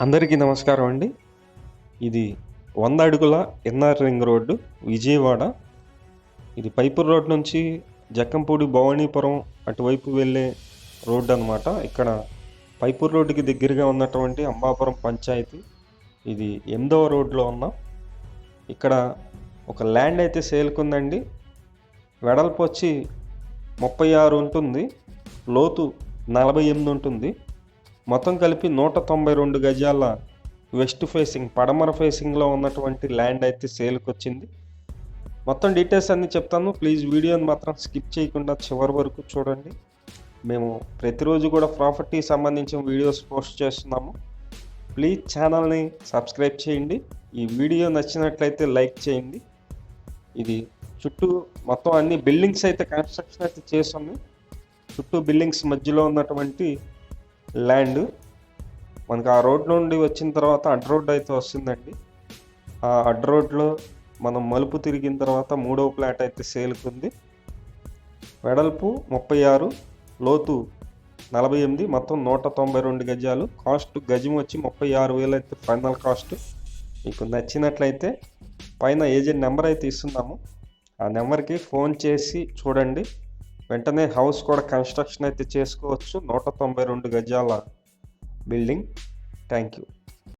అందరికీ నమస్కారం అండి. ఇది 100 అడుగుల ఎన్ఆర్ రింగ్ రోడ్డు విజయవాడ. ఇది పైపూర్ రోడ్ నుంచి జక్కంపూడి భవానీపురం అటువైపు వెళ్ళే రోడ్డు అనమాట. ఇక్కడ పైపూర్ రోడ్డుకి దగ్గరగా ఉన్నటువంటి అంబాపురం పంచాయతీ. ఇది 8వ రోడ్లో ఉన్నాం. ఇక్కడ ఒక ల్యాండ్ అయితే సేల్కుందండి. వెడల్పు వచ్చి 36 ఉంటుంది, లోతు 48 ఉంటుంది. మొత్తం కలిపి 192 గజాల వెస్ట్ ఫేసింగ్ పడమర ఫేసింగ్లో ఉన్నటువంటి ల్యాండ్ అయితే సేల్కి వచ్చింది. మొత్తం డీటెయిల్స్ అన్నీ చెప్తాను. ప్లీజ్ వీడియోని మాత్రం స్కిప్ చేయకుండా చివరి వరకు చూడండి. మేము ప్రతిరోజు కూడా ప్రాపర్టీ సంబంధించిన వీడియోస్ పోస్ట్ చేస్తున్నాము. ప్లీజ్ ఛానల్ని సబ్స్క్రైబ్ చేయండి. ఈ వీడియో నచ్చినట్లయితే లైక్ చేయండి. ఇది చుట్టూ మొత్తం అన్ని బిల్డింగ్స్ అయితే కన్స్ట్రక్షన్ అయితే చేసాము. చుట్టూ బిల్డింగ్స్ మధ్యలో ఉన్నటువంటి ల్యాండ్. మనకు ఆ రోడ్ నుండి వచ్చిన తర్వాత అడ్డ రోడ్ అయితే వస్తుందండి. ఆ అడ్డ రోడ్లో మనం మలుపు తిరిగిన తర్వాత 3వ ప్లాట్ అయితే సేల్కుంది. వెడల్పు 36, లోతు 48, మొత్తం 192 గజాలు. కాస్ట్ గజం వచ్చి 36,000 అయితే ఫైనల్ కాస్ట్. మీకు నచ్చినట్లయితే పైన ఏజెంట్ నెంబర్ అయితే ఇస్తున్నాము. ఆ నెంబర్కి ఫోన్ చేసి చూడండి. వెంటనే హౌస్ కూడా కన్స్ట్రక్షన్ అయితే చేసుకోవచ్చు. 192 గజాల బిల్డింగ్. Thank you.